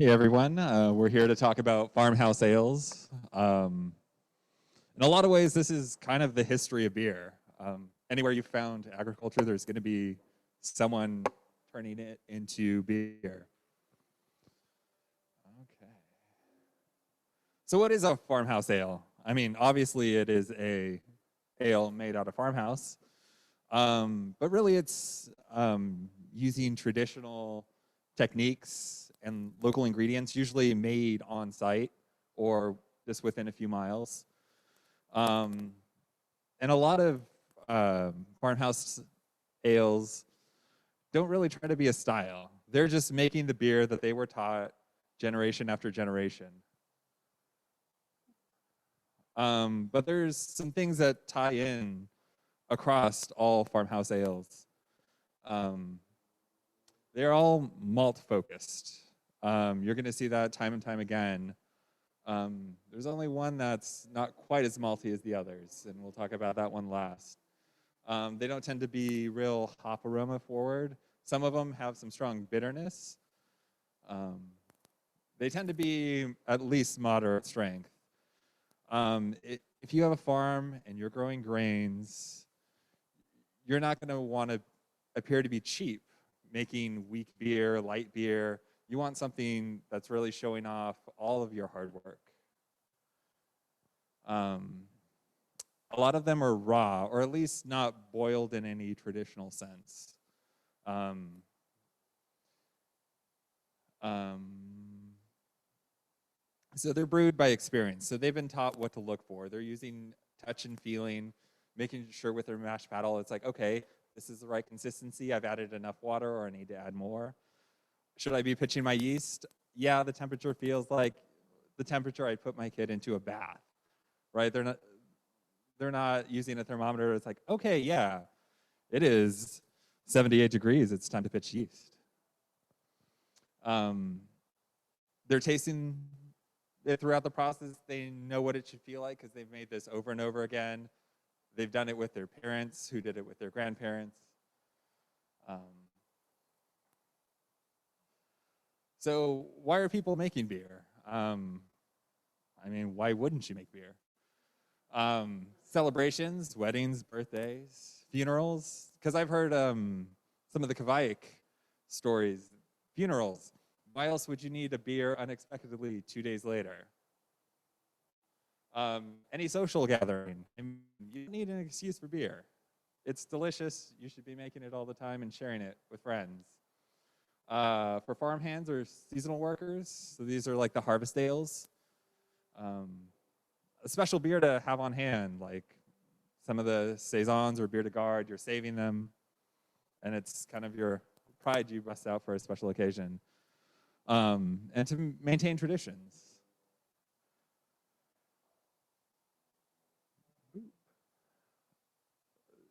Hey everyone, we're here to talk about farmhouse ales. In a lot of ways, this is kind of the history of beer. Anywhere you found agriculture, there's going to be someone turning it into beer. Okay. So what is a farmhouse ale? I mean, obviously it is a ale made out of farmhouse, but really it's using traditional techniques and local ingredients, usually made on site or just within a few miles. And a lot of farmhouse ales don't really try to be a style. They're just making the beer that they were taught generation after generation. But there's some things that tie in across all farmhouse ales. They're all malt focused. You're going to see that time and time again. There's only one that's not quite as malty as the others, and we'll talk about that one last. They don't tend to be real hop aroma forward. Some of them have some strong bitterness. They tend to be at least moderate strength. If you have a farm and you're growing grains, you're not going to want to appear to be cheap, making weak beer, light beer. You want something that's really showing off all of your hard work. A lot of them are raw, or at least not boiled in any traditional sense. So they're brewed by experience. So they've been taught what to look for. They're using touch and feeling, making sure with their mash paddle, it's like, okay, this is the right consistency. I've added enough water or I need to add more. Should I be pitching my yeast? Yeah, the temperature feels like the temperature I'd put my kid into a bath, right? They're not using a thermometer. It's like, okay, yeah, it is 78 degrees. It's time to pitch yeast. They're tasting it throughout the process. They know what it should feel like because they've made this over and over again. They've done it with their parents who did it with their grandparents. So why are people making beer? I mean, why wouldn't you make beer? Celebrations, weddings, birthdays, funerals. Because I've heard some of the Kavaik stories. Funerals. Why else would you need a beer unexpectedly 2 days later? Any social gathering. You need an excuse for beer. It's delicious. You should be making it all the time and sharing it with friends. For farm hands or seasonal workers, so these are like the harvest ales. A special beer to have on hand, like some of the saisons or beer de garde, you're saving them, and it's kind of your pride you bust out for a special occasion. And to maintain traditions.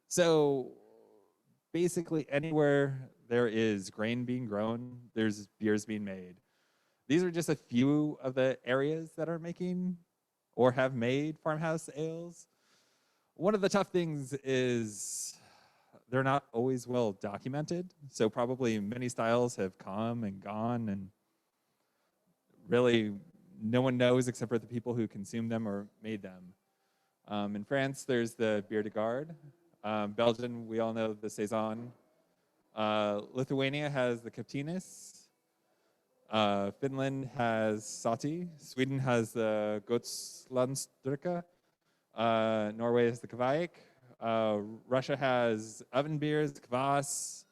So basically anywhere there is grain being grown, there's beers being made. These are just a few of the areas that are making or have made farmhouse ales. One of the tough things is they're not always well documented. So probably many styles have come and gone, and really no one knows except for the people who consumed them or made them. In France, there's the bière de garde. Belgium, we all know the saison. Lithuania has the Kaptinis. Finland has Sati. Sweden has the Gotlandstyrka. Norway has the Kvaik. Russia has oven beers, kvass.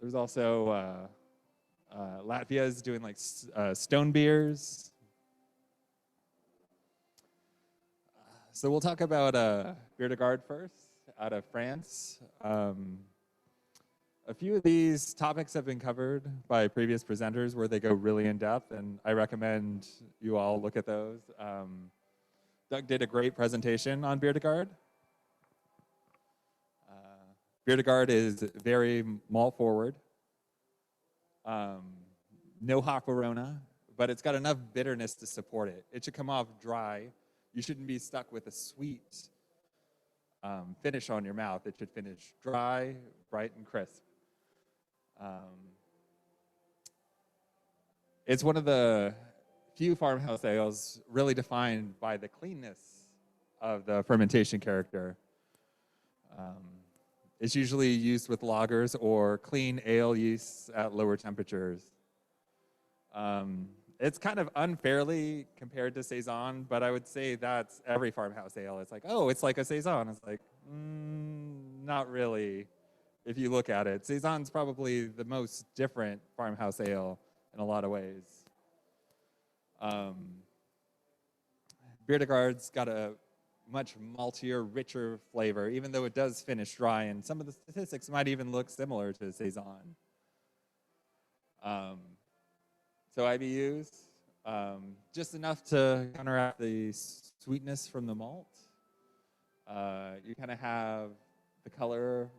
There's also Latvia is doing like stone beers. So we'll talk about bière de garde first, out of France. A few of these topics have been covered by previous presenters where they go really in depth, and I recommend you all look at those. Doug did a great presentation on bière de garde. Bière de garde is very malt forward. No hop aroma, but it's got enough bitterness to support it. It should come off dry. You shouldn't be stuck with a sweet finish on your mouth. It should finish dry, bright, and crisp. It's one of the few farmhouse ales really defined by the cleanness of the fermentation character. Um, it's usually used with lagers or clean ale yeasts at lower temperatures. It's kind of unfairly compared to Saison, but I would say that's every farmhouse ale. It's like, oh, it's like a Saison. It's like, not really. If you look at it, Saison's probably the most different farmhouse ale in a lot of ways. Bière de Garde's got a much maltier, richer flavor, even though it does finish dry, and some of the statistics might even look similar to Saison. So IBUs, just enough to counteract the sweetness from the malt. You kind of have the color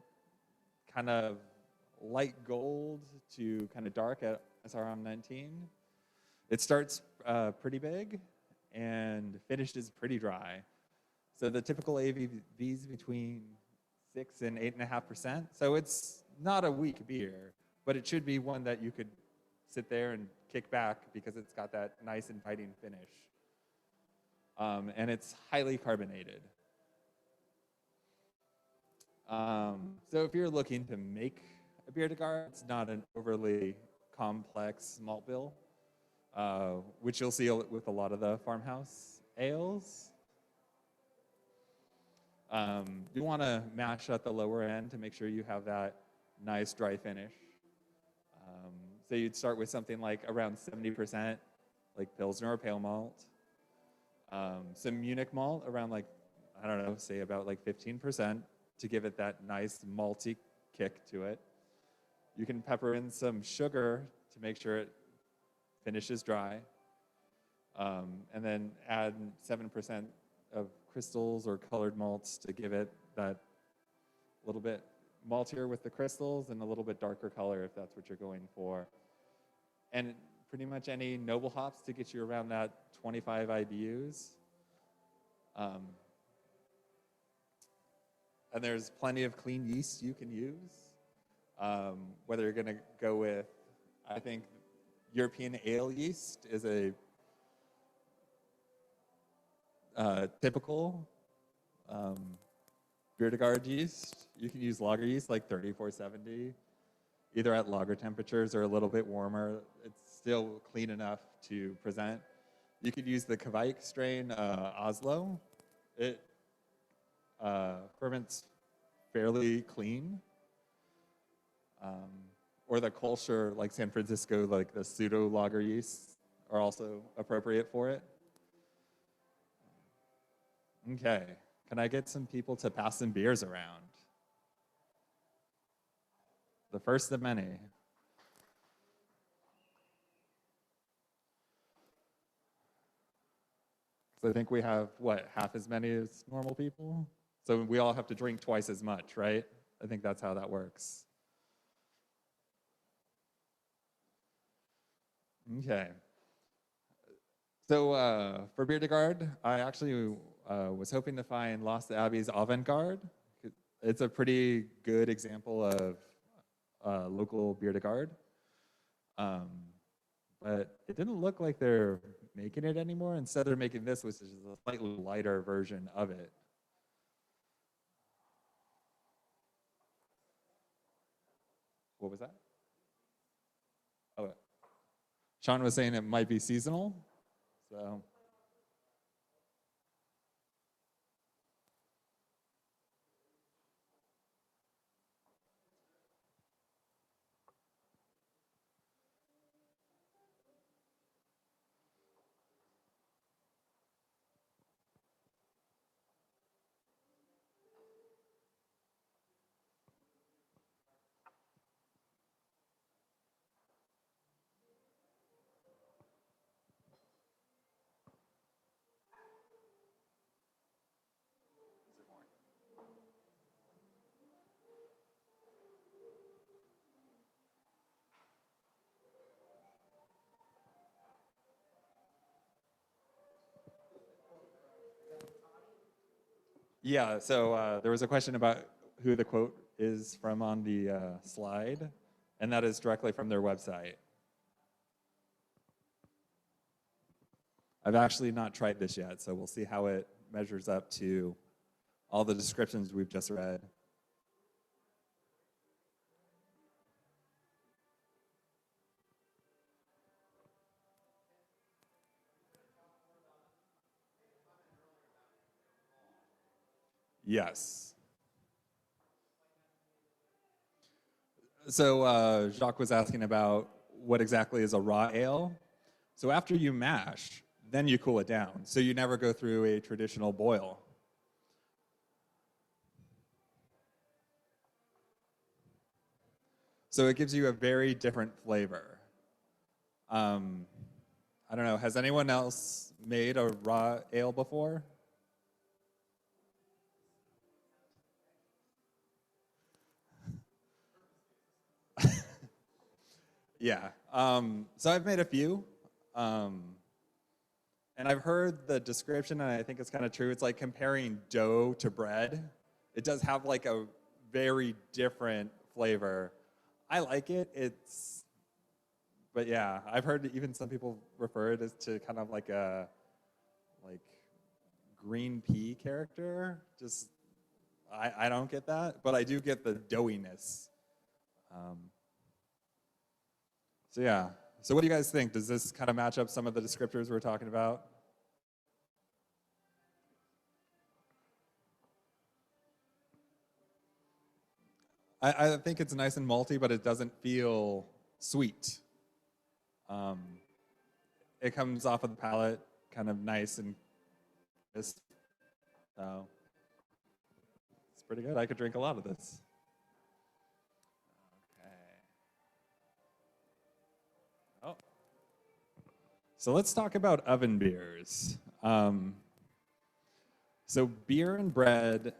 kind of light gold to kind of dark at SRM 19. It starts pretty big and finishes pretty dry. So the typical ABVs between 6 and 8.5%. So it's not a weak beer, but it should be one that you could sit there and kick back because it's got that nice inviting finish. And it's highly carbonated. So if you're looking to make a bière de garde, it's not an overly complex malt bill, which you'll see with a lot of the farmhouse ales. You want to mash at the lower end to make sure you have that nice dry finish. So you'd start with something like around 70%, like Pilsner or pale malt. Some Munich malt around like, I don't know, say about like 15% to give it that nice malty kick to it. You can pepper in some sugar to make sure it finishes dry. And then add 7% of crystals or colored malts to give it that little bit maltier with the crystals and a little bit darker color if that's what you're going for. And pretty much any noble hops to get you around that 25 IBUs. And there's plenty of clean yeast you can use. Whether you're gonna go with, I think European ale yeast is a typical bière de garde yeast. You can use lager yeast like 3470, either at lager temperatures or a little bit warmer. It's still clean enough to present. You could use the Kvike strain Oslo. It ferments fairly clean. Or the Kolscher, like San Francisco, like the pseudo lager yeasts are also appropriate for it. Okay, can I get some people to pass some beers around? The first of many. So I think we have, what, half as many as normal people? So we all have to drink twice as much, right? I think that's how that works. Okay. So for Bière de Garde, I actually was hoping to find Lost Abbey's Avant-Garde. It's a pretty good example of local Bière de Garde. But it didn't look like they're making it anymore. Instead, they're making this, which is a slightly lighter version of it. What was that? Oh, Sean was saying it might be seasonal. So. Yeah, so there was a question about who the quote is from on the slide, and that is directly from their website. I've actually not tried this yet, so we'll see how it measures up to all the descriptions we've just read. Yes. So Jacques was asking about what exactly is a raw ale. So after you mash, then you cool it down. So you never go through a traditional boil. So it gives you a very different flavor. I don't know, has anyone else made a raw ale before? Yeah. So I've made a few. Um, and I've heard the description, and I think it's kind of true. It's like comparing dough to bread. It does have like a very different flavor. I like it. But yeah, I've heard even some people refer it as to kind of like a like green pea character. Just I don't get that, but I do get the doughiness. Um, so yeah. So what do you guys think? Does this kind of match up some of the descriptors we're talking about? I think it's nice and malty, but it doesn't feel sweet. Um, it comes off of the palate kind of nice and crisp. So it's pretty good. I could drink a lot of this. Okay. Oh. So let's talk about oven beers. So beer and bread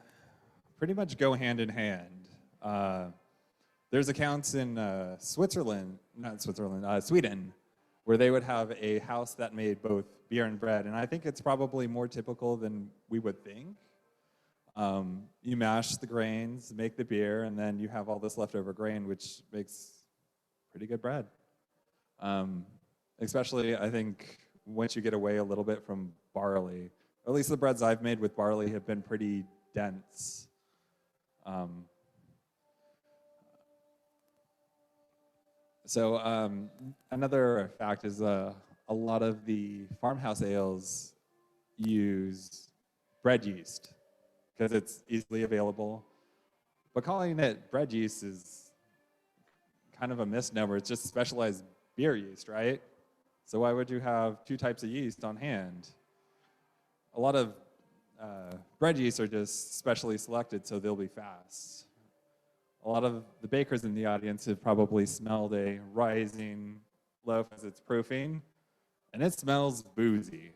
pretty much go hand in hand. Uh, there's accounts in Switzerland, not Switzerland, Sweden, where they would have a house that made both beer and bread. And I think it's probably more typical than we would think. You mash the grains, make the beer, and then you have all this leftover grain, which makes pretty good bread. Especially, I think, once you get away a little bit from barley. At least the breads I've made with barley have been pretty dense. So another fact is a lot of the farmhouse ales use bread yeast because it's easily available. But calling it bread yeast is kind of a misnomer. It's just specialized beer yeast, right? So why would you have two types of yeast on hand? A lot of bread yeasts are just specially selected so they'll be fast. A lot of the bakers in the audience have probably smelled a rising loaf as it's proofing, and it smells boozy.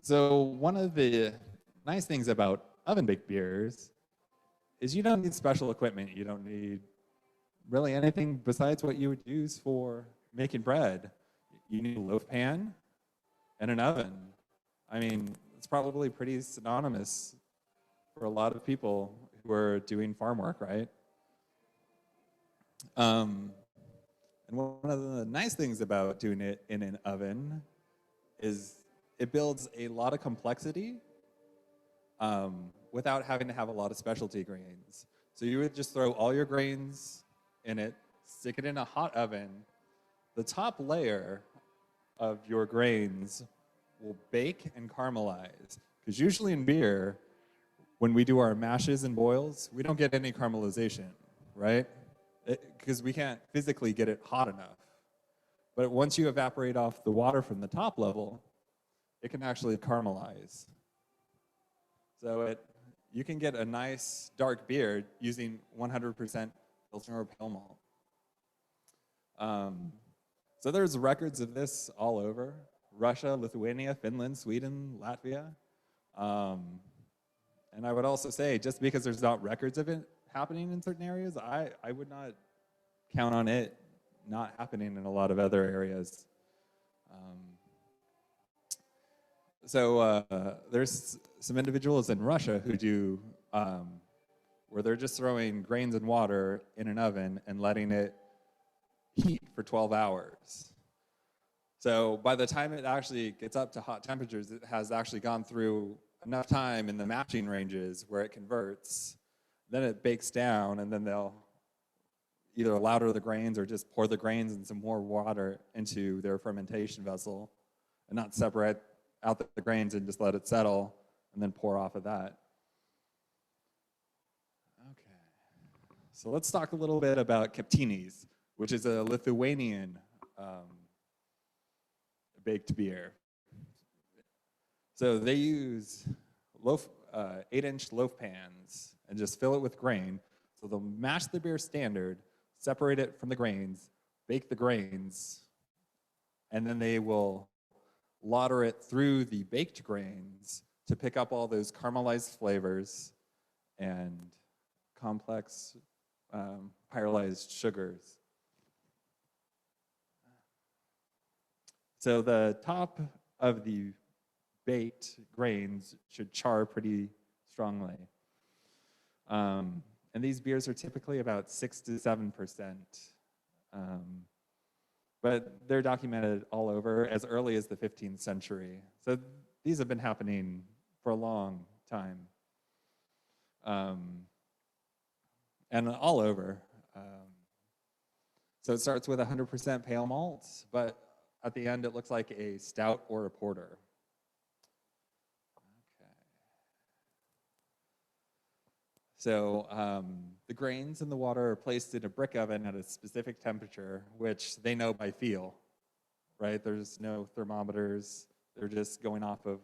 So one of the nice things about oven-baked beers is you don't need special equipment. You don't need really anything besides what you would use for making bread. You need a loaf pan and an oven. I mean, it's probably pretty synonymous for a lot of people who are doing farm work, right? And one of the nice things about doing it in an oven is it builds a lot of complexity without having to have a lot of specialty grains. So you would just throw all your grains in it, stick it in a hot oven. The top layer of your grains will bake and caramelize. Because usually in beer, when we do our mashes and boils, we don't get any caramelization, right? Because we can't physically get it hot enough. But once you evaporate off the water from the top level, it can actually caramelize. So you can get a nice dark beer using 100% Pilsner or pale malt. So there's records of this all over. Russia, Lithuania, Finland, Sweden, Latvia. And I would also say, just because there's not records of it happening in certain areas, I would not count on it not happening in a lot of other areas. So there's some individuals in Russia who do, where they're just throwing grains and water in an oven and letting it heat for 12 hours. So by the time it actually gets up to hot temperatures, it has actually gone through enough time in the mashing ranges where it converts. Then it bakes down, and then they'll either lauter the grains or just pour the grains and some more water into their fermentation vessel and not separate out the grains and just let it settle and then pour off of that. Okay. So let's talk a little bit about Keptinis, which is a Lithuanian baked beer. So they use 8-inch loaf pans and just fill it with grain. So they'll mash the beer standard, separate it from the grains, bake the grains, and then they will lauter it through the baked grains to pick up all those caramelized flavors and complex pyrolyzed sugars. So the top of the baked grains should char pretty strongly. And these beers are typically about 6 to 7%. But they're documented all over as early as the 15th century. So these have been happening for a long time. And all over. So it starts with 100% pale malt, but at the end it looks like a stout or a porter. So the grains in the water are placed in a brick oven at a specific temperature, which they know by feel, right? There's no thermometers. They're just going off of,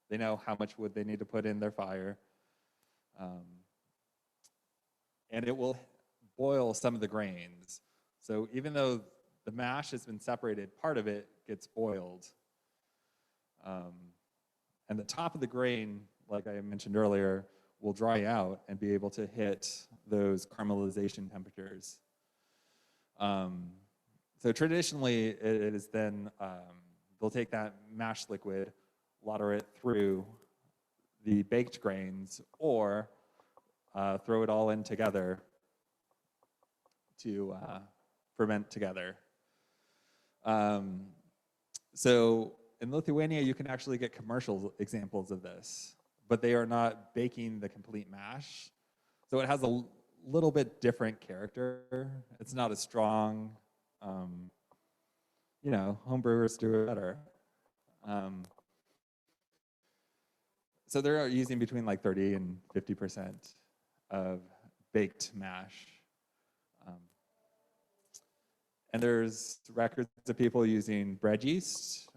they know how much wood they need to put in their fire. And it will boil some of the grains. So even though the mash has been separated, part of it gets boiled. And the top of the grain, like I mentioned earlier, will dry out and be able to hit those caramelization temperatures. So traditionally, it is then, they'll take that mash liquid, lauter it through the baked grains, or throw it all in together to ferment together. So in Lithuania, you can actually get commercial examples of this, but they are not baking the complete mash. So it has a little bit different character. It's not as strong. You know, home brewers do it better. So they're using between like 30 and 50% of baked mash. And there's records of people using bread yeast,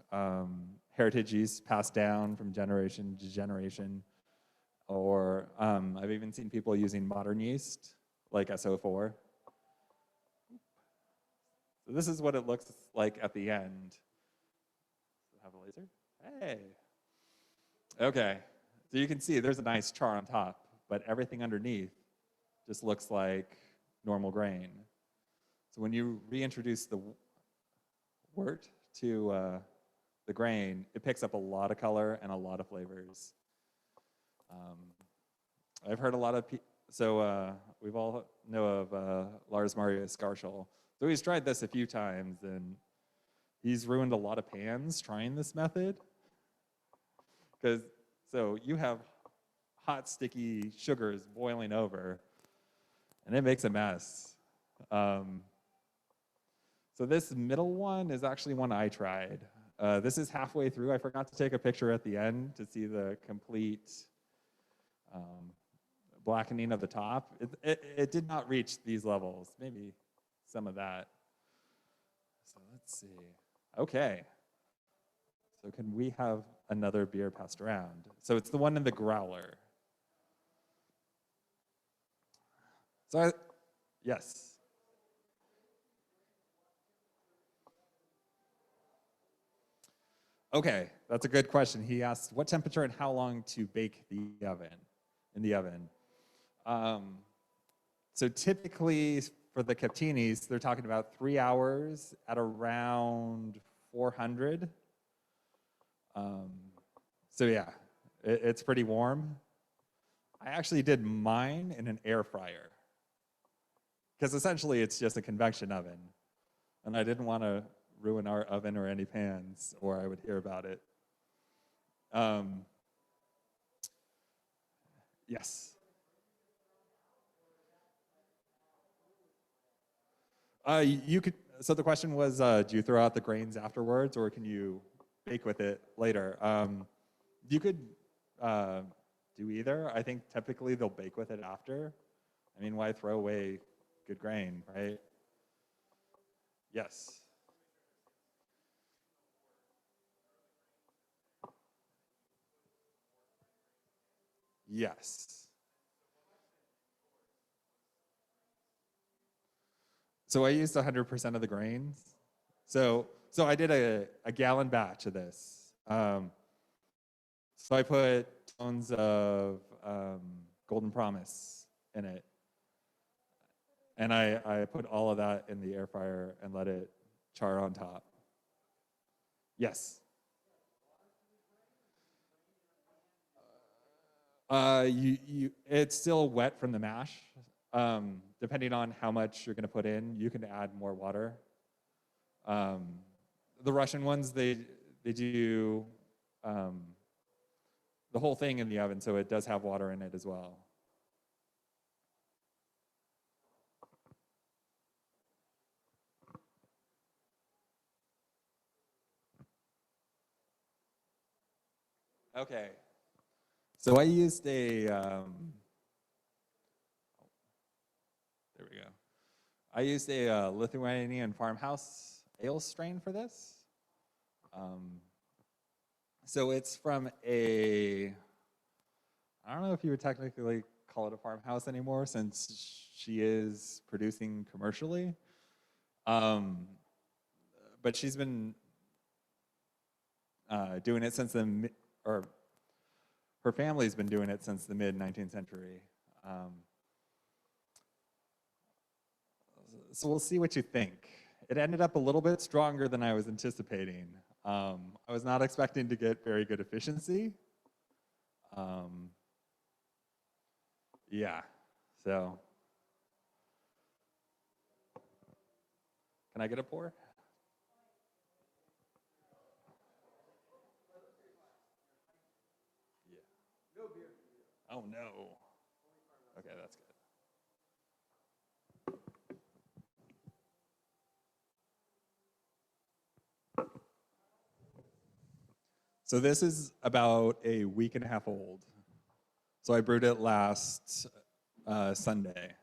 heritage yeast passed down from generation to generation, or I've even seen people using modern yeast, like SO4. So this is what it looks like at the end. Does it have a laser? Hey. Okay, so you can see there's a nice char on top, but everything underneath just looks like normal grain. So when you reintroduce the wort to the grain, it picks up a lot of color and a lot of flavors. I've heard a lot of people, so we've all know of Lars Marius Skarshol. So he's tried this a few times, and he's ruined a lot of pans trying this method. So you have hot, sticky sugars boiling over, and it makes a mess. So this middle one is actually one I tried. This is halfway through. I forgot to take a picture at the end to see the complete blackening of the top. It did not reach these levels, maybe some of that. So let's see. Okay. So can we have another beer passed around? So it's the one in the growler. So yes. Okay, that's a good question. He asked what temperature and how long to bake in the oven. So typically for the Keptinis, they're talking about 3 hours at around 400. So yeah, it's pretty warm. I actually did mine in an air fryer, because essentially it's just a convection oven. And I didn't want to ruin our oven or any pans, or I would hear about it. Yes. You could. So the question was, do you throw out the grains afterwards, or can you bake with it later? You could do either. I think typically they'll bake with it after. I mean, why throw away good grain, right? Yes. Yes. So I used 100% of the grains. So I did a gallon batch of this. So I put tons of Golden Promise in it. And I put all of that in the air fryer and let it char on top. Yes. It's still wet from the mash. Depending on how much you're going to put in, you can add more water. The Russian ones, they do the whole thing in the oven, so it does have water in it as well. Okay. So I used a, there we go. I used a Lithuanian Farmhouse ale strain for this. So it's from I don't know if you would technically call it a farmhouse anymore since she is producing commercially. But she's been doing it since or her family's been doing it since the mid-19th century. So we'll see what you think. It ended up a little bit stronger than I was anticipating. I was not expecting to get very good efficiency. Yeah, so. Can I get a pour? Yeah. Oh no. Okay, that's good. So this is about a week and a half old. So I brewed it last Sunday.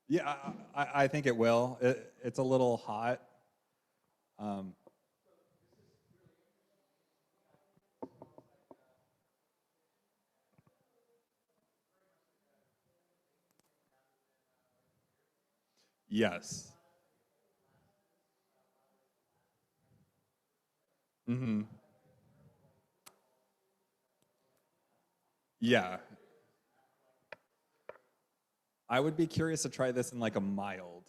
Yeah, I think it will. It's a little hot. Um, yes. Mm-hmm. Yeah. I would be curious to try this in like a mild.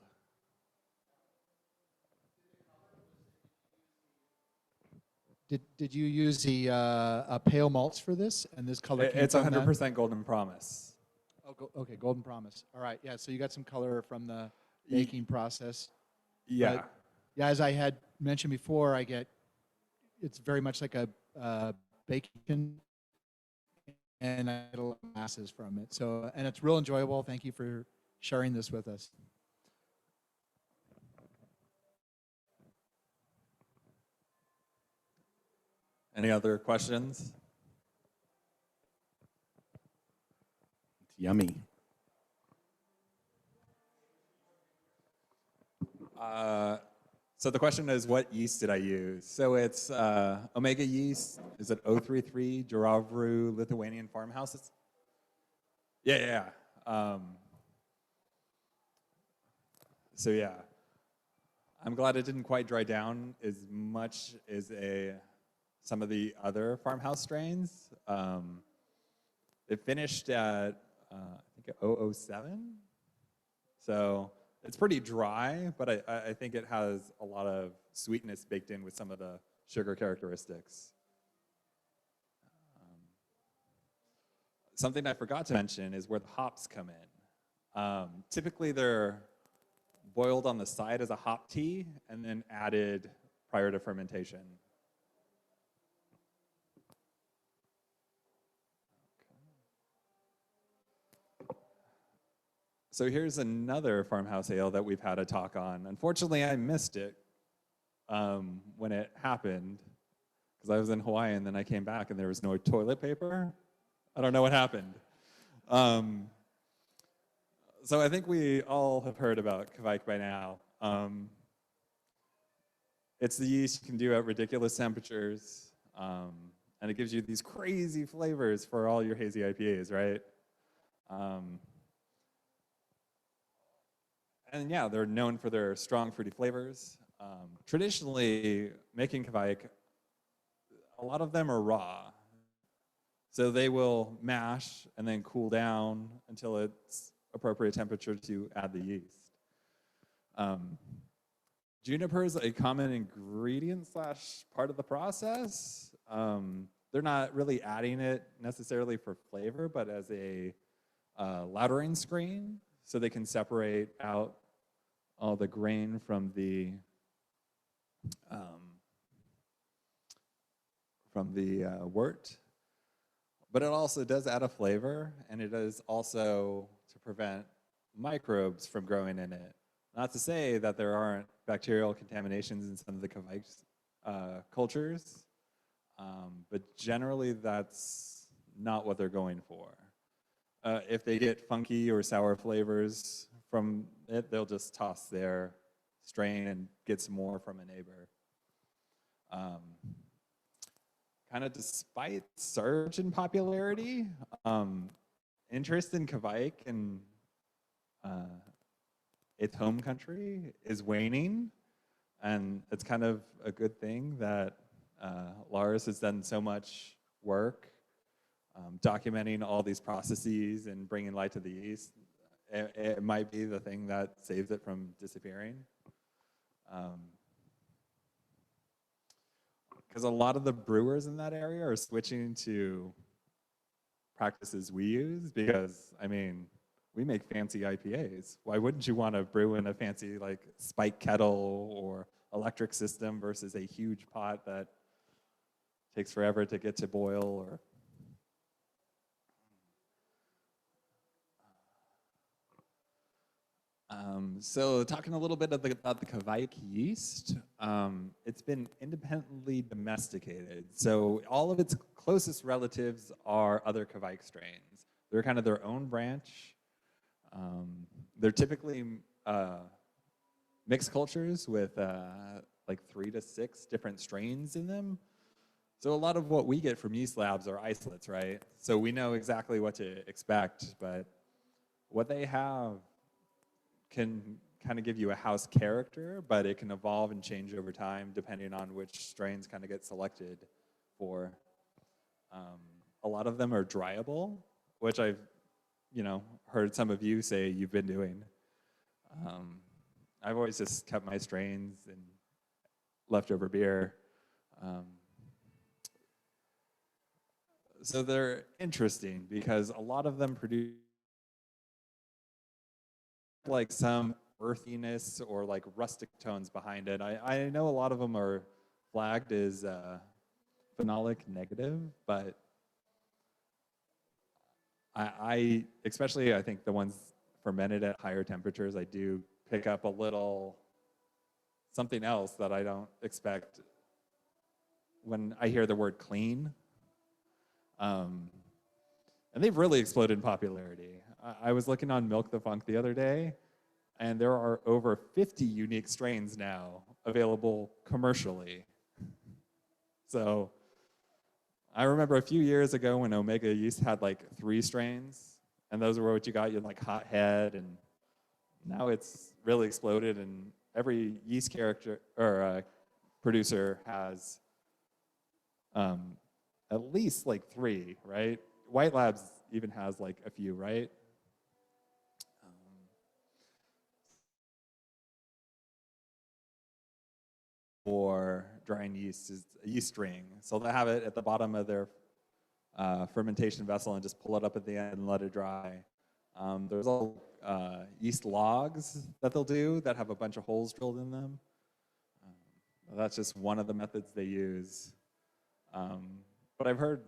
Did you use the pale malts for this? And this color came It's from that? 100% Golden Promise. Oh, okay, Golden Promise. All right, yeah. So you got some color from the baking process. Yeah. But, yeah, as I had mentioned before, it's very much like a bacon, and I get a lot of masses from it. So, and it's real enjoyable. Thank you for sharing this with us. Any other questions? It's yummy. So the question is, what yeast did I use? So it's Omega yeast. Is it 033 Juravru Lithuanian Farmhouses? Yeah. So yeah, I'm glad it didn't quite dry down as much as some of the other farmhouse strains. It finished at I think 007. So it's pretty dry, but I think it has a lot of sweetness baked in with some of the sugar characteristics. Something I forgot to mention is where the hops come in. Typically they're boiled on the side as a hop tea and then added prior to fermentation. So here's another farmhouse ale that we've had a talk on. Unfortunately, I missed it when it happened because I was in Hawaii and then I came back and there was no toilet paper. I don't know what happened. So I think we all have heard about Kveik by now. It's the yeast you can do at ridiculous temperatures, and it gives you these crazy flavors for all your hazy IPAs, right? And yeah, they're known for their strong fruity flavors. Traditionally, making Kveik, a lot of them are raw. So they will mash and then cool down until it's appropriate temperature to add the yeast. Juniper is a common ingredient / part of the process. They're not really adding it necessarily for flavor, but as a lautering screen, so they can separate out all the grain from the wort. But it also does add a flavor, and it is also to prevent microbes from growing in it. Not to say that there aren't bacterial contaminations in some of the Kveik cultures, but generally that's not what they're going for. If they get funky or sour flavors from it, they'll just toss their strain and get some more from a neighbor. Kind of despite surge in popularity, interest in Kveik and its home country is waning, and it's kind of a good thing that Lars has done so much work documenting all these processes and bringing light to the yeast. It might be the thing that saves it from disappearing. Because a lot of the brewers in that area are switching to practices we use because, I mean, we make fancy IPAs. Why wouldn't you want to brew in a fancy like spike kettle or electric system versus a huge pot that takes forever to get to boil? Or so talking a little bit about the Kveik yeast, it's been independently domesticated. So all of its closest relatives are other Kveik strains. They're kind of their own branch. They're typically mixed cultures with like 3 to 6 different strains in them. So a lot of what we get from yeast labs are isolates, right? So we know exactly what to expect, but what they have can kind of give you a house character, but it can evolve and change over time depending on which strains kind of get selected for. A lot of them are dryable, which I've heard some of you say you've been doing. I've always just kept my strains and leftover beer. So they're interesting because a lot of them produce like some earthiness or like rustic tones behind it. I know a lot of them are flagged as phenolic negative, but I especially I think the ones fermented at higher temperatures, I do pick up a little something else that I don't expect when I hear the word clean. And they've really exploded in popularity. I was looking on Milk the Funk the other day, and there are over 50 unique strains now available commercially. So I remember a few years ago when Omega Yeast had like 3 strains, and those were what you got. You had like Hot Head, and now it's really exploded, and every yeast character or producer has at least like 3, right? White Labs even has like a few, right? For drying yeast is a yeast string. So they have it at the bottom of their fermentation vessel and just pull it up at the end and let it dry. There's all yeast logs that they'll do that have a bunch of holes drilled in them. That's just one of the methods they use. But I've heard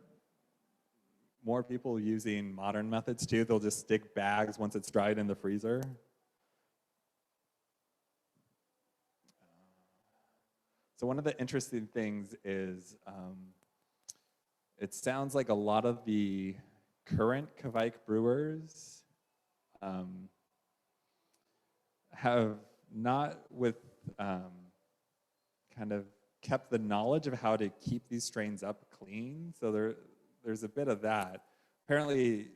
more people using modern methods too. They'll just stick bags once it's dried in the freezer. So one of the interesting things is it sounds like a lot of the current Kvike brewers have not with kind of kept the knowledge of how to keep these strains up clean. So there's a bit of that. Apparently,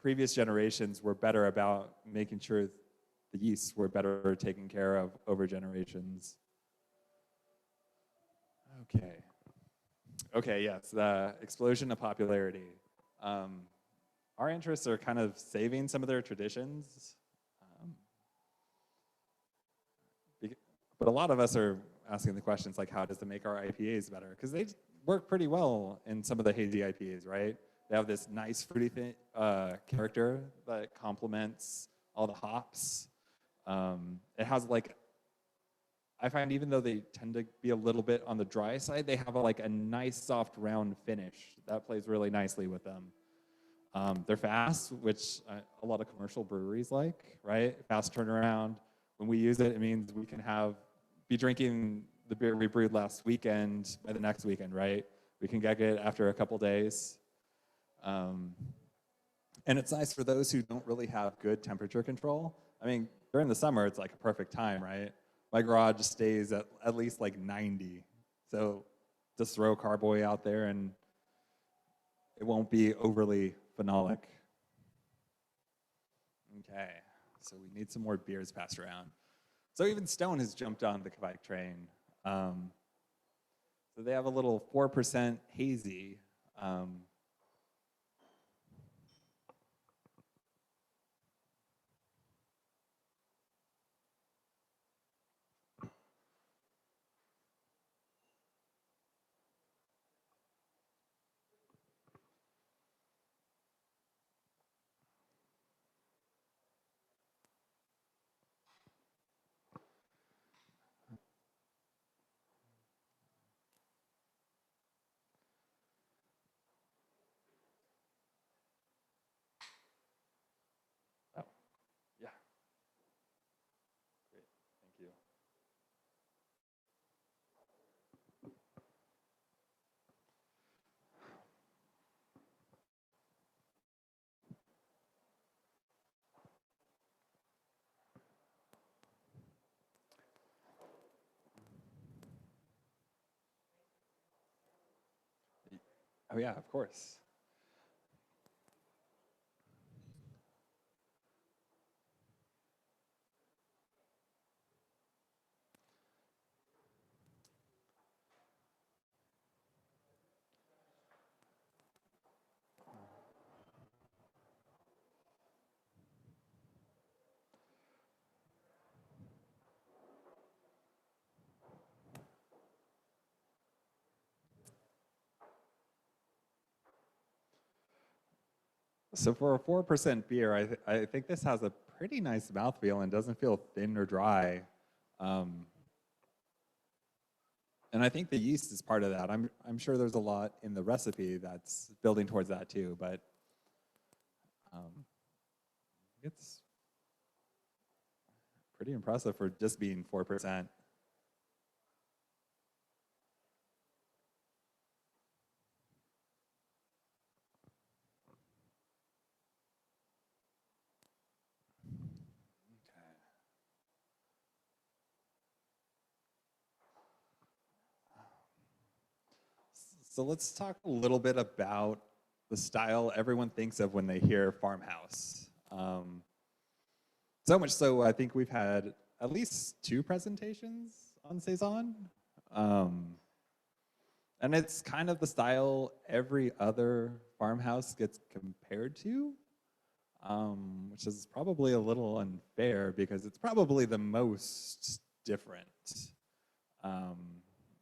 previous generations were better about making sure the yeasts were better taken care of over generations. Okay, yes, the explosion of popularity. Our interests are kind of saving some of their traditions. But a lot of us are asking the questions like, how does it make our IPAs better? Because they work pretty well in some of the hazy IPAs, right? They have this nice fruity character that complements all the hops. It has like, I find even though they tend to be a little bit on the dry side, they have like a nice soft round finish that plays really nicely with them. They're fast, which a lot of commercial breweries like, right? Fast turnaround. When we use it, it means we can be drinking the beer we brewed last weekend by the next weekend, right? We can get it after a couple days. And it's nice for those who don't really have good temperature control. I mean, during the summer, it's like a perfect time, right? My garage stays at least like 90. So just throw carboy out there and it won't be overly phenolic. Okay, so we need some more beers passed around. So even Stone has jumped on the Kvike train. So they have a little 4% hazy. Oh, yeah. Great, thank you. Oh yeah, of course. So for a 4% beer, I think this has a pretty nice mouthfeel and doesn't feel thin or dry. And I think the yeast is part of that. I'm sure there's a lot in the recipe that's building towards that too, but it's pretty impressive for just being 4%. So let's talk a little bit about the style everyone thinks of when they hear Farmhouse. So much so, I think we've had at least 2 presentations on Saison. And it's kind of the style every other farmhouse gets compared to, which is probably a little unfair because it's probably the most different.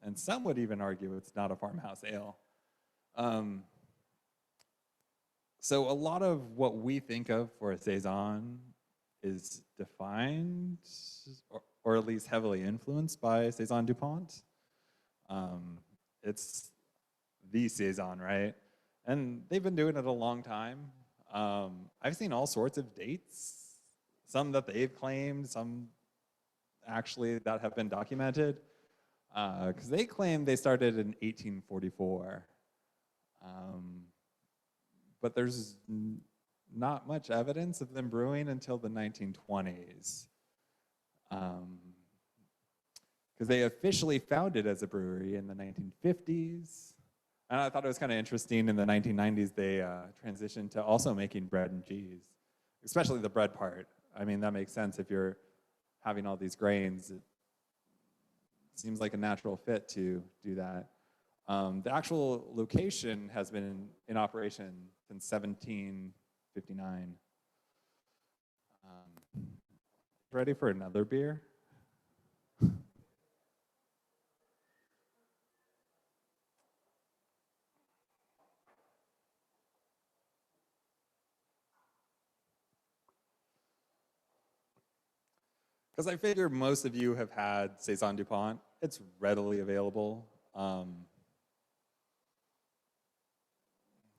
And some would even argue it's not a farmhouse ale. So a lot of what we think of for a saison is defined, or at least heavily influenced by Saison DuPont. It's the saison, right? And they've been doing it a long time. I've seen all sorts of dates, some that they've claimed, some actually that have been documented, because they claim they started in 1844. But there's not much evidence of them brewing until the 1920s. Because they officially founded as a brewery in the 1950s. And I thought it was kind of interesting in the 1990s, they transitioned to also making bread and cheese, especially the bread part. I mean, that makes sense if you're having all these grains. It seems like a natural fit to do that. The actual location has been in operation since 1759. Ready for another beer? Because I figure most of you have had Saison DuPont. It's readily available.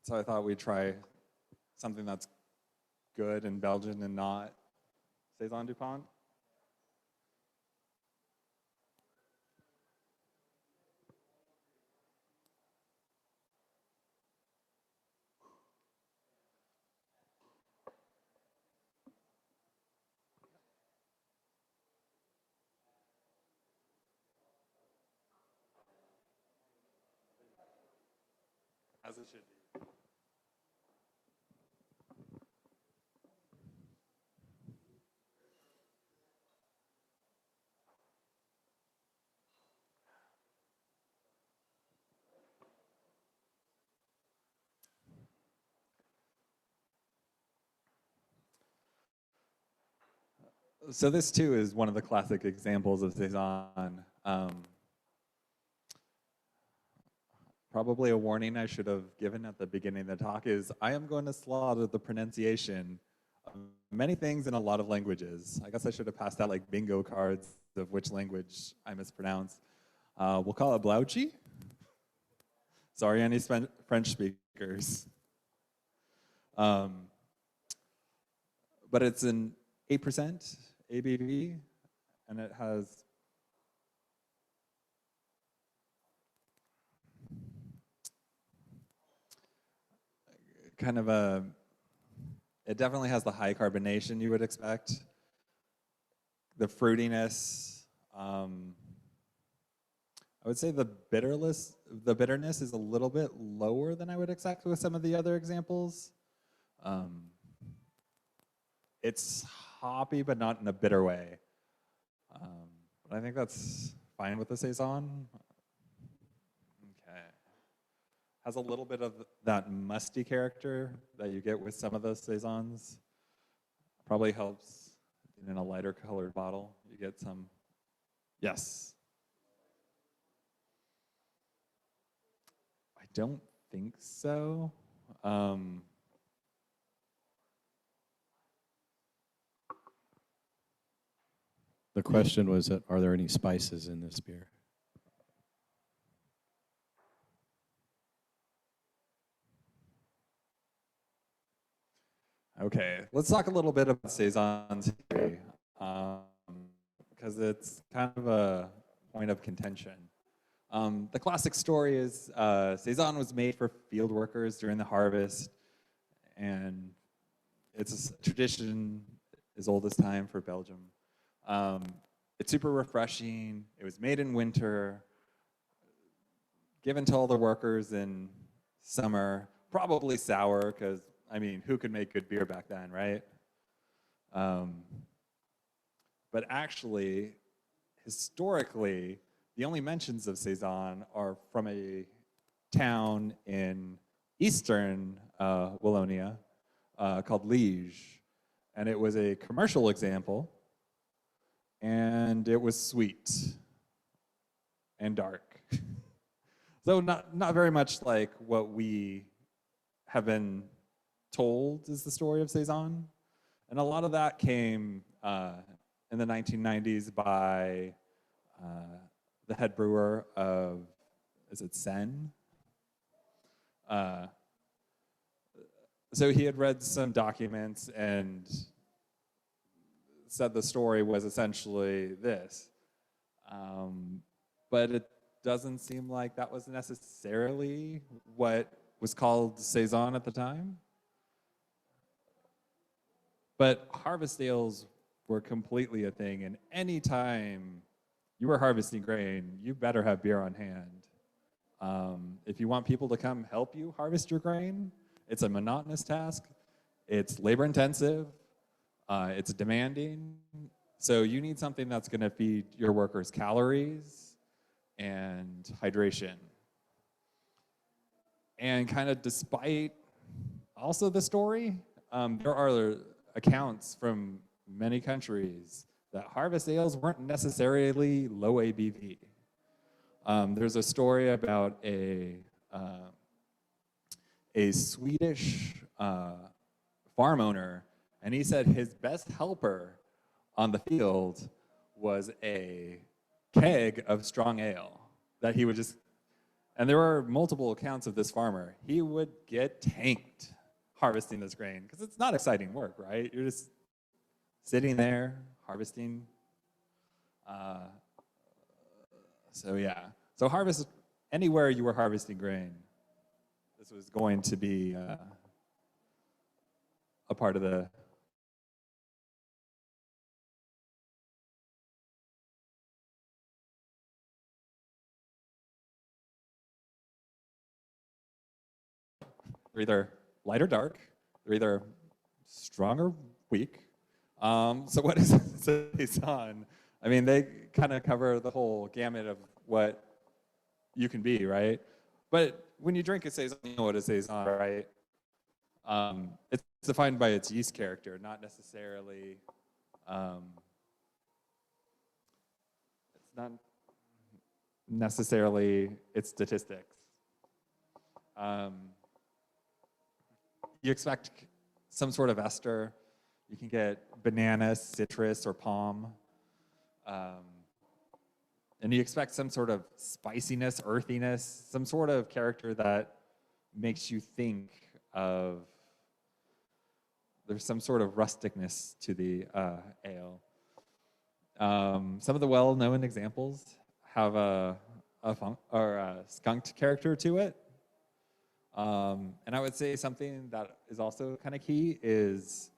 So I thought we'd try something that's good in Belgian and not Saison DuPont. As it should be. So this too is one of the classic examples of Saison. Probably a warning I should have given at the beginning of the talk is I am going to slaughter the pronunciation of many things in a lot of languages. I guess I should have passed out like bingo cards of which language I mispronounce. We'll call it Blouchy. Sorry, any French speakers. But it's an 8% ABV, and it has kind of it definitely has the high carbonation you would expect. The fruitiness, I would say the bitterness is a little bit lower than I would expect with some of the other examples. It's hoppy, but not in a bitter way. But I think that's fine with the Saison. Okay. Has a little bit of that musty character that you get with some of those Saisons. Probably helps in a lighter colored bottle. You get some, yes. I don't think so. The question was, are there any spices in this beer? Okay, let's talk a little bit about Saison's history, because it's kind of a point of contention. The classic story is Saison was made for field workers during the harvest, and it's a tradition as old as time for Belgium. It's super refreshing. It was made in winter, given to all the workers in summer, probably sour, because, I mean, who could make good beer back then, right? But actually, historically, the only mentions of Saison are from a town in eastern Wallonia called Liege. And it was a commercial example, and it was sweet and dark. So not very much like what we have been told is the story of Saison. And a lot of that came in the 1990s by the head brewer of, is it Sen? So he had read some documents and said the story was essentially this. But it doesn't seem like that was necessarily what was called Saison at the time. But harvest ales were completely a thing, and any time you were harvesting grain, you better have beer on hand. If you want people to come help you harvest your grain, it's a monotonous task, it's labor intensive, it's demanding, so you need something that's gonna feed your workers calories and hydration. And kind of despite also the story, there are accounts from many countries that harvest ales weren't necessarily low ABV. There's a story about a Swedish farm owner, and he said his best helper on the field was a keg of strong ale that he would just, and there are multiple accounts of this farmer. He would get tanked harvesting this grain because it's not exciting work, right? You're just sitting there harvesting. So yeah, so harvest anywhere you were harvesting grain. This was going to be a part of the they're either light or dark, they're either strong or weak. So what is Saison? I mean, they kind of cover the whole gamut of what you can be, right? But when you drink a Saison, you know what a Saison, right? It's defined by its yeast character, not necessarily, it's not necessarily its statistics. You expect some sort of ester. You can get banana, citrus, or palm. And you expect some sort of spiciness, earthiness, some sort of character that makes you think of, there's some sort of rusticness to the ale. Some of the well-known examples have a skunked character to it. And I would say something that is also kind of key is,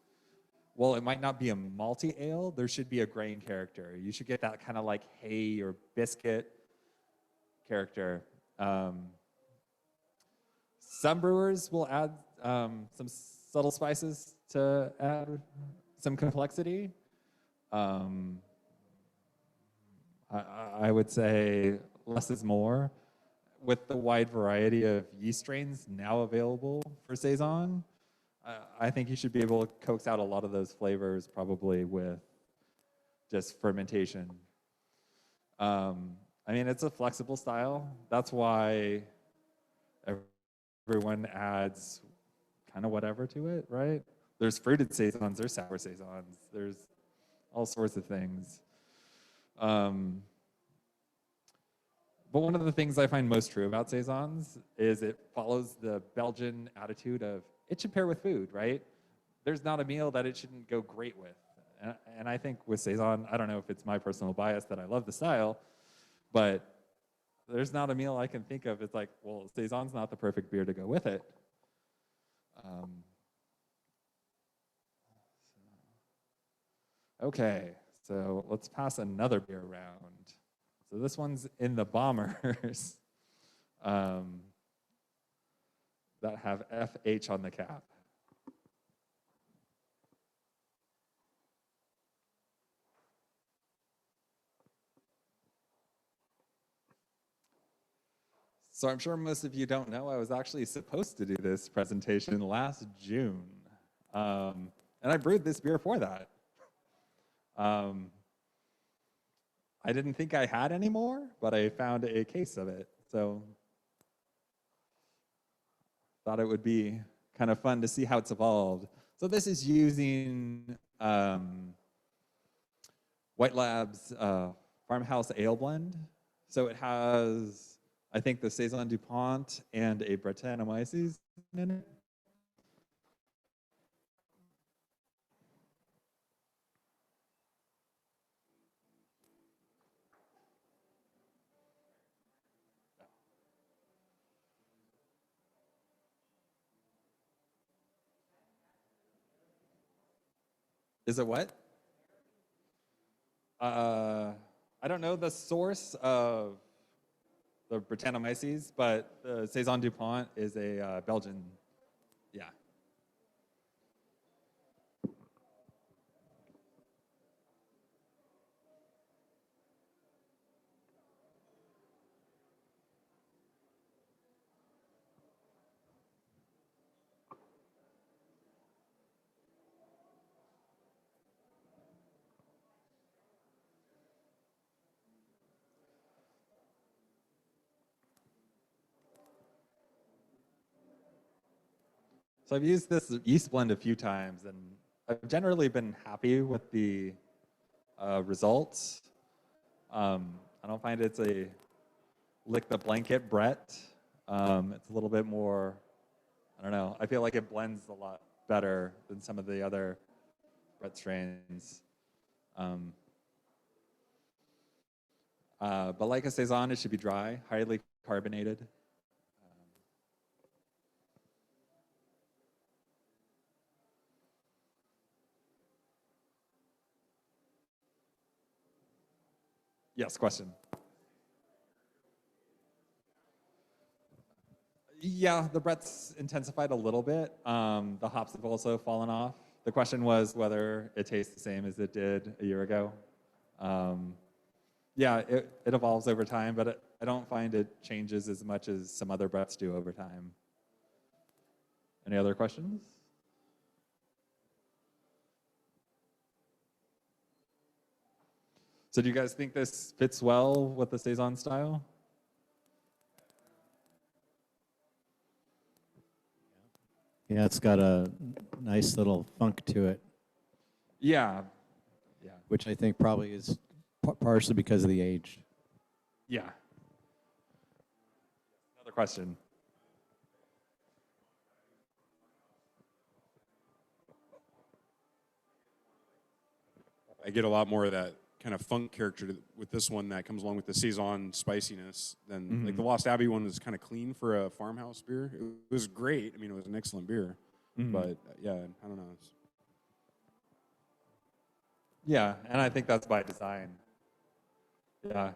well, it might not be a malty ale, there should be a grain character. You should get that kind of like hay or biscuit character. Some brewers will add some subtle spices to add some complexity. I would say less is more. With the wide variety of yeast strains now available for Saison, I think you should be able to coax out a lot of those flavors probably with just fermentation. I mean, it's a flexible style. That's why everyone adds kind of whatever to it, right? There's fruited Saisons, there's sour Saisons, there's all sorts of things. But one of the things I find most true about Saisons is it follows the Belgian attitude of it should pair with food, right? There's not a meal that it shouldn't go great with. And I think with Saison, I don't know if it's my personal bias that I love the style, but there's not a meal I can think of. It's like, well, Saison's not the perfect beer to go with it. Okay, so let's pass another beer around. So this one's in the bombers that have FH on the cap. So I'm sure most of you don't know, I was actually supposed to do this presentation last June. And I brewed this beer for that. I didn't think I had any more, but I found a case of it. So thought it would be kind of fun to see how it's evolved. So this is using White Lab's Farmhouse Ale Blend. So it has, I think, the Saison DuPont and a Brettanomyces in it. Is it what? I don't know the source of the Brettanomyces, but the Saison DuPont is a Belgian, yeah. So I've used this yeast blend a few times, and I've generally been happy with the results. I don't find it's a lick the blanket Brett. It's a little bit more, I don't know, I feel like it blends a lot better than some of the other Brett strains. But like a Saison, it should be dry, highly carbonated. Yes, question. Yeah, the Brett's intensified a little bit. The hops have also fallen off. The question was whether it tastes the same as it did a year ago. Yeah, it evolves over time, but I don't find it changes as much as some other Bretts do over time. Any other questions? So do you guys think this fits well with the Saison style? Yeah, it's got a nice little funk to it, Yeah, yeah, which I think probably is partially because of the age. yeah. Another question. I get a lot more of that kind of funk character with this one that comes along with the Saison spiciness than like the Lost Abbey one was kind of clean for a farmhouse beer. It was great. I mean, it was an excellent beer, but yeah, I don't know. Yeah, and I think that's by design. Yeah.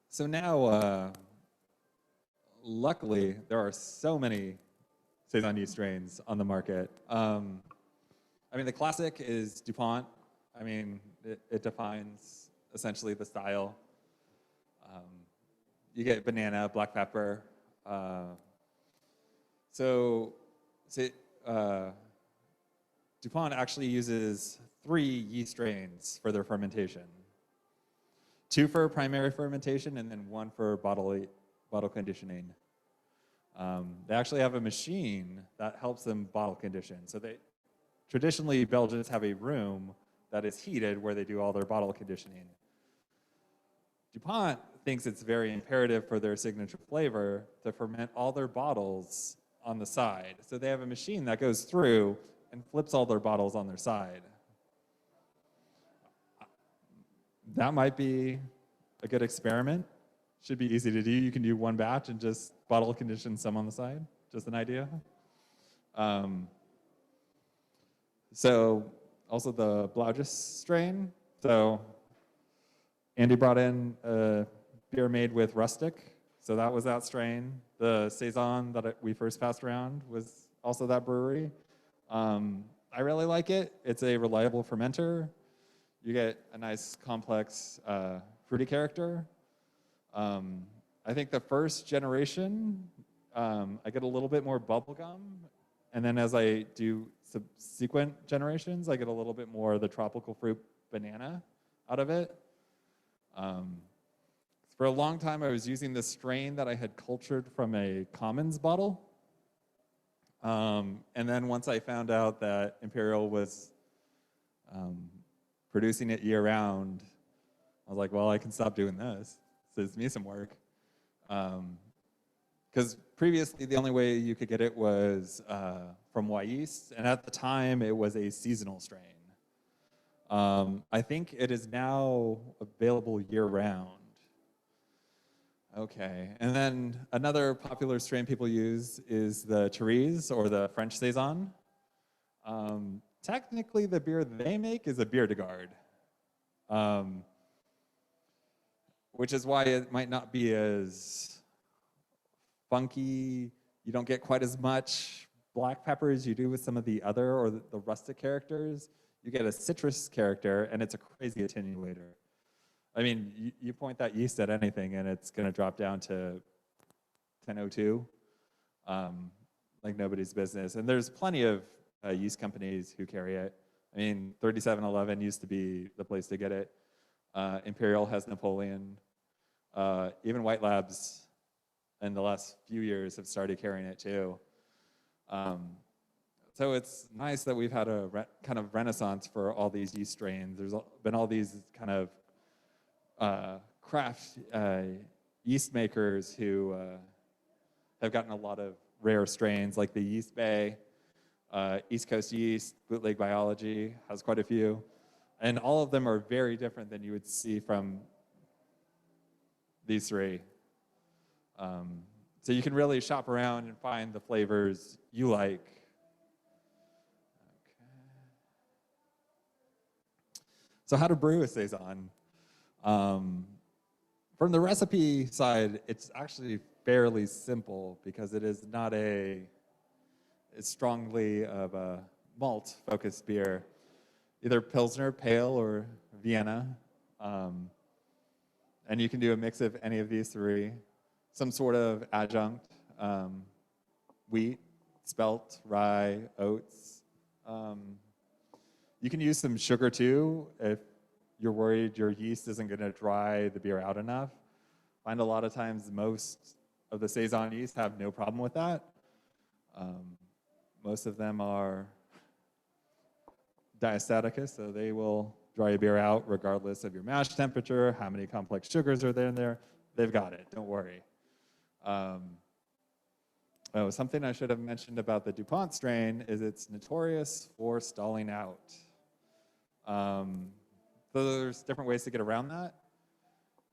So now, luckily, there are so many Saison yeast strains on the market. I mean, the classic is DuPont. I mean, it defines essentially the style. You get banana, black pepper. So DuPont actually uses 3 yeast strains for their fermentation. 2 for primary fermentation and then 1 for bottle conditioning. They actually have a machine that helps them bottle condition. So traditionally, Belgians have a room that is heated where they do all their bottle conditioning. DuPont thinks it's very imperative for their signature flavor to ferment all their bottles on the side. So they have a machine that goes through and flips all their bottles on their side. That might be a good experiment. Should be easy to do. You can do 1 batch and just bottle condition some on the side. Just an idea. So also the Blaugis strain. So Andy brought in a beer made with rustic. So that was that strain. The Saison that we first passed around was also that brewery. I really like it. It's a reliable fermenter. You get a nice complex fruity character. I think the first generation, I get a little bit more bubblegum And then as I do subsequent generations, I get a little bit more of the tropical fruit banana out of it. For a long time, I was using this strain that I had cultured from a Commons bottle. And then once I found out that Imperial was producing it year-round, I was like, well, I can stop doing this. Saves me some work. Because previously, the only way you could get it was from yeast, and at the time, it was a seasonal strain. I think it is now available year-round. Okay, and then another popular strain people use is the Therese or the French Saison. Technically, the beer they make is a beer de garde, which is why it might not be as funky. You don't get quite as much black pepper as you do with some of the other or the rustic characters. You get a citrus character, and it's a crazy attenuator. I mean, you point that yeast at anything, and it's going to drop down to 1002, like nobody's business. And there's plenty of yeast companies who carry it. I mean, 3711 used to be the place to get it. Imperial has Napoleon. Even White Labs in the last few years have started carrying it too. So it's nice that we've had a kind of renaissance for all these yeast strains. There's been all these kind of craft yeast makers who have gotten a lot of rare strains, like the Yeast Bay, East Coast Yeast, Bootleg Biology has quite a few. And all of them are very different than you would see from these three. So you can really shop around and find the flavors you like. Okay. So how to brew a Saison? From the recipe side, it's actually fairly simple because it is not it's strongly of a malt-focused beer, either Pilsner, Pale, or Vienna. And you can do a mix of any of these three. Some sort of adjunct, wheat, spelt, rye, oats. You can use some sugar too if you're worried your yeast isn't going to dry the beer out enough. Find a lot of times most of the Saison yeast have no problem with that. Most of them are diastaticus, so they will dry a beer out regardless of your mash temperature, how many complex sugars are there in there. They've got it, don't worry. Something I should have mentioned about the DuPont strain is it's notorious for stalling out. So there's different ways to get around that.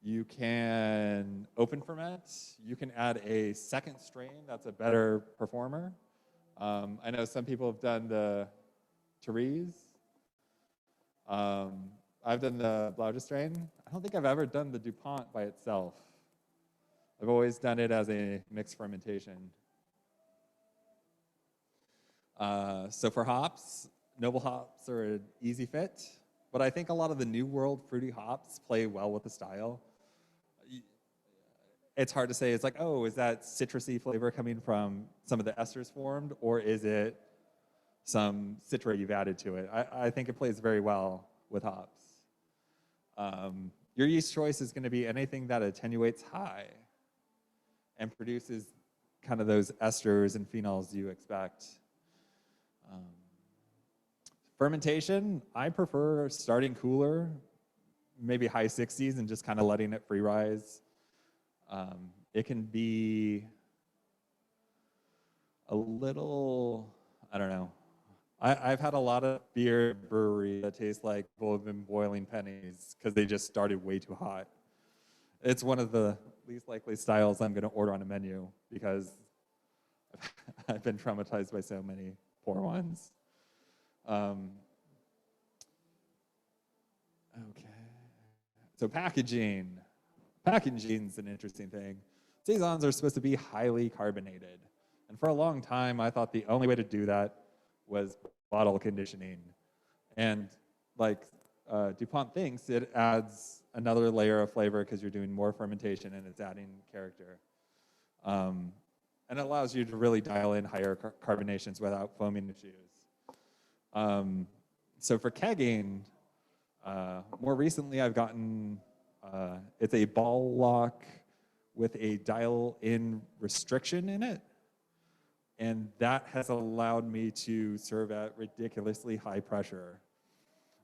You can open ferment. You can add a second strain that's a better performer. I know some people have done the Therese. I've done the Blauge strain. I don't think I've ever done the DuPont by itself. I've always done it as a mixed fermentation. So for hops, noble hops are an easy fit, but I think a lot of the New World fruity hops play well with the style. It's hard to say, it's like, oh, is that citrusy flavor coming from some of the esters formed, or is it some citra you've added to it? I think it plays very well with hops. Your yeast choice is going to be anything that attenuates high and produces kind of those esters and phenols you expect. Fermentation, I prefer starting cooler, maybe high 60s, and just kind of letting it free rise. It can be a little, I don't know. I've had a lot of beer brewery that taste like people have been boiling pennies because they just started way too hot. It's one of the least likely styles I'm going to order on a menu because I've been traumatized by so many poor ones. Okay. So packaging. Packaging's an interesting thing. Saisons are supposed to be highly carbonated. And for a long time, I thought the only way to do that was bottle conditioning. And like DuPont thinks, it adds another layer of flavor because you're doing more fermentation and it's adding character. And it allows you to really dial in higher carbonations without foaming issues. So for kegging, more recently I've gotten, it's a ball lock with a dial-in restriction in it. And that has allowed me to serve at ridiculously high pressure.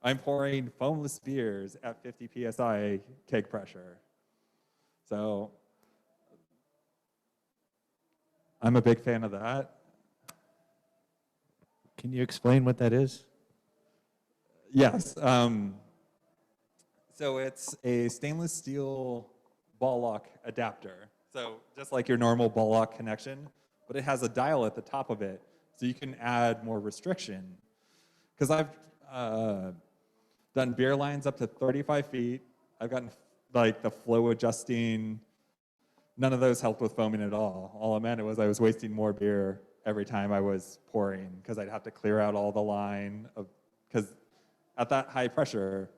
I'm pouring foamless beers at 50 PSI keg pressure. So I'm a big fan of that. Can you explain what that is? Yes. So it's a stainless steel ball lock adapter. So just like your normal ball lock connection, but it has a dial at the top of it, so you can add more restriction. Because I've done beer lines up to 35 feet. I've gotten like the flow adjusting. None of those helped with foaming at all. All it meant was I was wasting more beer every time I was pouring because I'd have to clear out all the line because at that high pressure,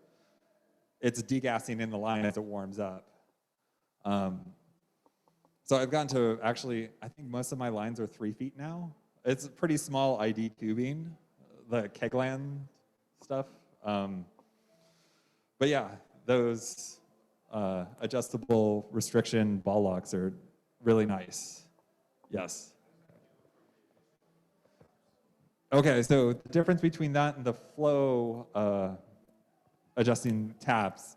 it's degassing in the line as it warms up. So I've gotten to actually, I think most of my lines are 3 feet now. It's pretty small ID tubing, the kegland stuff. But yeah, those adjustable restriction ball locks are really nice. Yes. Okay, so the difference between that and the flow adjusting taps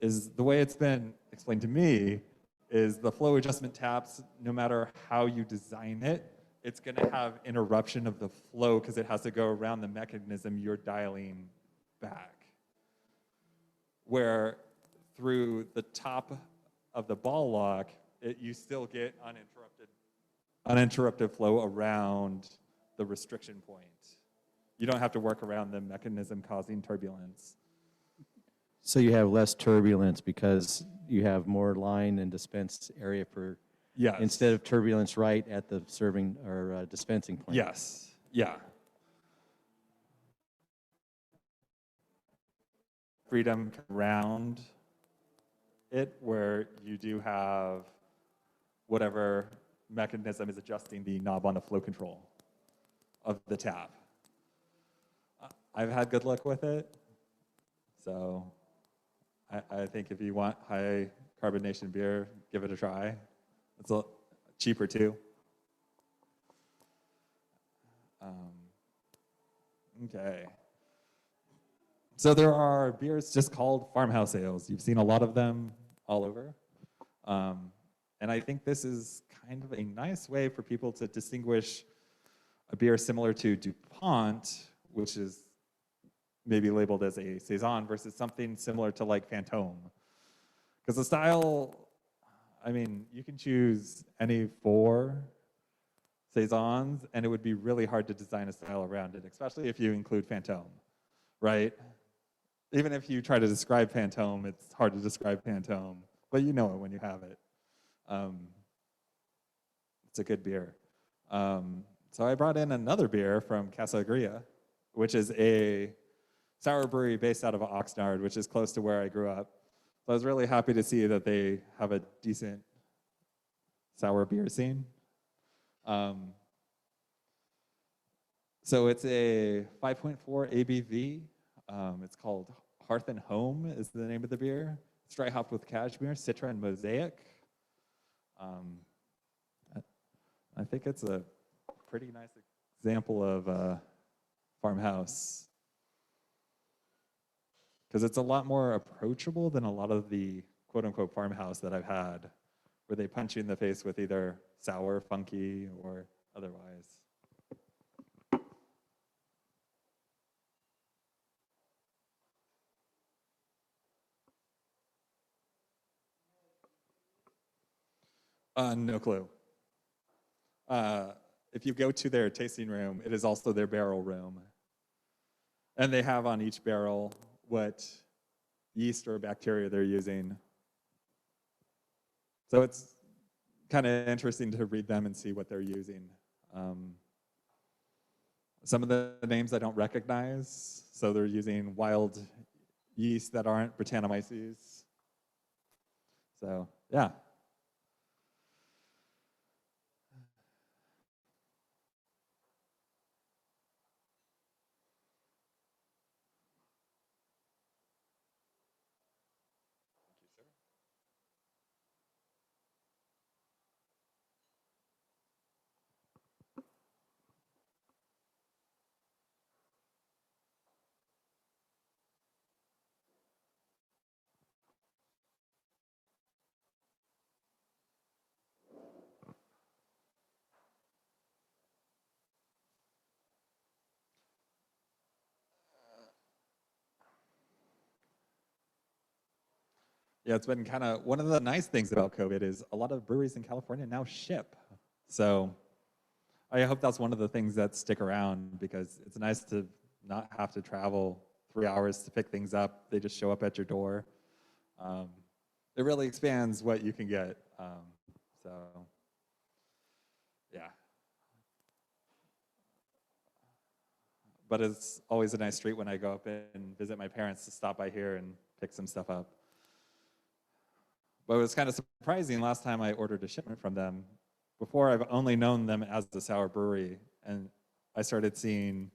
is the way it's been explained to me is the flow adjustment taps, no matter how you design it, it's going to have interruption of the flow because it has to go around the mechanism you're dialing back. Where through the top of the ball lock, you still get uninterrupted flow around the restriction point. You don't have to work around the mechanism causing turbulence. So you have less turbulence because you have more line and dispense area for, Yes. instead of turbulence right at the serving or dispensing point. Yes, yeah. Freedom around it where you do have whatever mechanism is adjusting the knob on the flow control of the tap. I've had good luck with it, so I think if you want high carbonation beer, give it a try. It's a cheaper too. Okay. So there are beers just called farmhouse ales. You've seen a lot of them all over. And I think this is kind of a nice way for people to distinguish a beer similar to DuPont, which is maybe labeled as a Saison, versus something similar to like Fantôme. Because the style, I mean, you can choose any 4 Saisons, and it would be really hard to design a style around it, especially if you include Fantôme, right? Even if you try to describe Fantôme, it's hard to describe Fantôme, but you know it when you have it. It's a good beer. So I brought in another beer from Casa Agria, which is a sour brewery based out of Oxnard, which is close to where I grew up. So I was really happy to see that they have a decent sour beer scene. So it's a 5.4 ABV. It's called Hearth and Home is the name of the beer. It's dry hopped with cashmere, citra, and mosaic. I think it's a pretty nice example of farmhouse. Because it's a lot more approachable than a lot of the quote-unquote farmhouse that I've had, where they punch you in the face with either sour, funky, or otherwise. No clue. If you go to their tasting room, it is also their barrel room. And they have on each barrel what yeast or bacteria they're using. So it's kind of interesting to read them and see what they're using. Some of the names I don't recognize, so they're using wild yeast that aren't Brettanomyces. So, yeah. Yeah, it's been kind of one of the nice things about COVID is a lot of breweries in California now ship. So I hope that's one of the things that stick around because it's nice to not have to travel 3 hours to pick things up. They just show up at your door. It really expands what you can get. So, yeah. But it's always a nice treat when I go up and visit my parents to stop by here and pick some stuff up. But it was kind of surprising last time I ordered a shipment from them. Before, I've only known them as the sour brewery, and I started seeing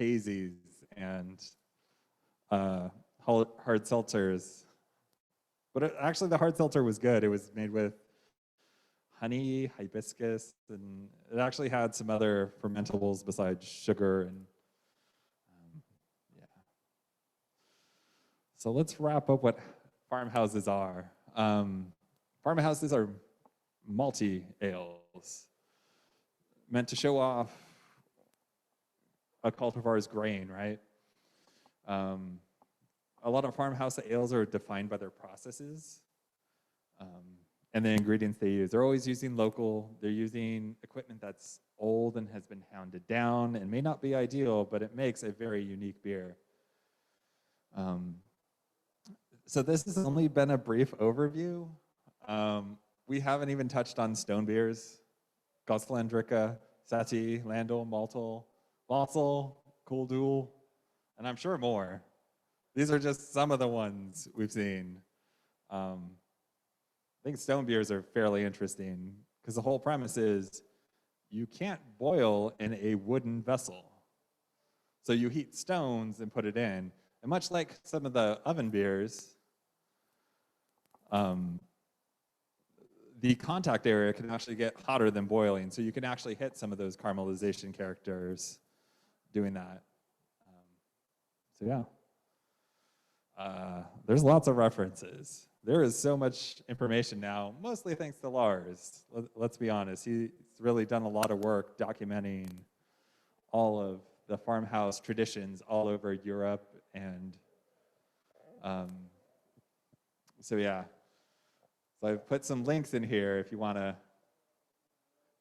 hazies and hard seltzers. But actually, the hard seltzer was good. It was made with honey, hibiscus, and it actually had some other fermentables besides sugar. And yeah. So let's wrap up what farmhouses are. Farmhouses are malty ales meant to show off a cultivar's grain, right? A lot of farmhouse ales are defined by their processes and the ingredients they use. They're always using local. They're using equipment that's old and has been hounded down and may not be ideal, but it makes a very unique beer. So this has only been a brief overview. We haven't even touched on stone beers, Goslandrika, Sati, Landel, Maltal, Balsal, Kuldul, and I'm sure more. These are just some of the ones we've seen. I think stone beers are fairly interesting because the whole premise is you can't boil in a wooden vessel. So you heat stones and put it in. And much like some of the oven beers, the contact area can actually get hotter than boiling. So you can actually hit some of those caramelization characters doing that. So yeah. There's lots of references. There is so much information now, mostly thanks to Lars. Let's be honest. He's really done a lot of work documenting all of the farmhouse traditions all over Europe. And so yeah. So I've put some links in here if you want to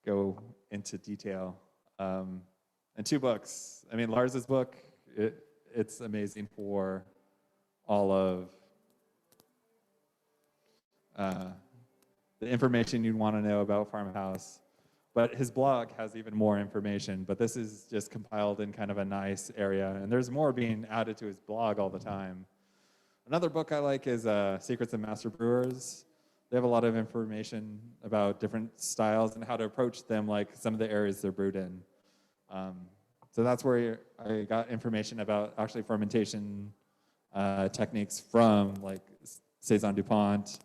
go into detail. And 2 books. I mean, Lars's book, it's amazing for all of the information you'd want to know about Farmhouse. But his blog has even more information, but this is just compiled in kind of a nice area. And there's more being added to his blog all the time. Another book I like is Secrets of Master Brewers. They have a lot of information about different styles and how to approach them, like some of the areas they're brewed in. So that's where I got information about actually fermentation techniques from like Saison DuPont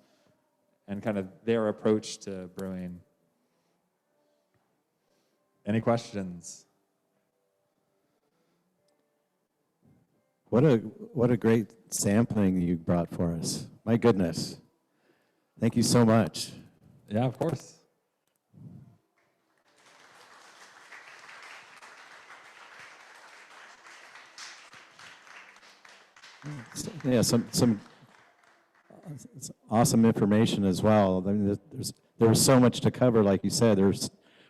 and kind of their approach to brewing. Any questions? What a great sampling you brought for us. My goodness. Thank you so much. Yeah, of course. Yeah, some awesome information as well. I mean, there was so much to cover, like you said.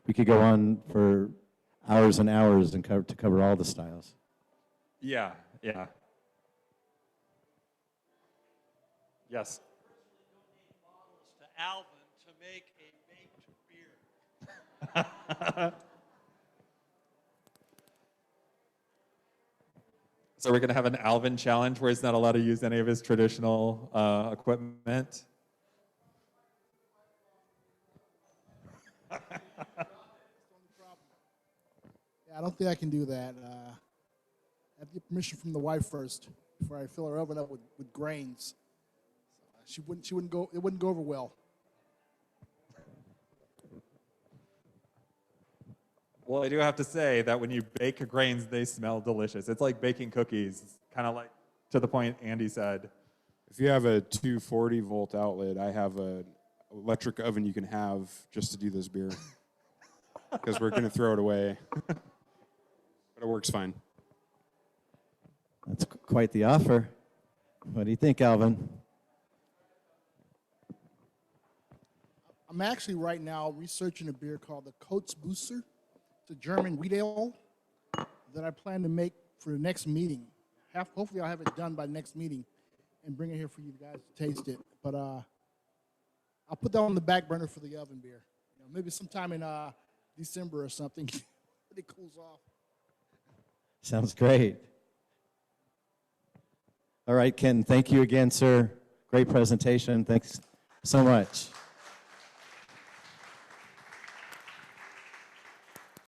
We could go on for hours and hours and to cover all the styles. Yeah, yeah. Yes. To Alvin to make a baked beer. So we're going to have an Alvin challenge where he's not allowed to use any of his traditional equipment. Yeah, I don't think I can do that. I have to get permission from the wife first before I fill her oven up with grains. She wouldn't go. It wouldn't go over well. Well, I do have to say that when you bake grains, they smell delicious. It's like baking cookies, kind of like to the point Andy said. If you have a 240 volt outlet, I have an electric oven you can have just to do this beer. Because we're going to throw it away. But it works fine. That's quite the offer. What do you think, Alvin? I'm actually right now researching a beer called the Booster. It's a German wheat ale that I plan to make for the next meeting. Hopefully I'll have it done by next meeting and bring it here for you guys to taste it. But I'll put that on the back burner for the oven beer. You know, maybe sometime in December or something when it cools off. Sounds great. All right, Ken, thank you again, sir. Great presentation. Thanks so much.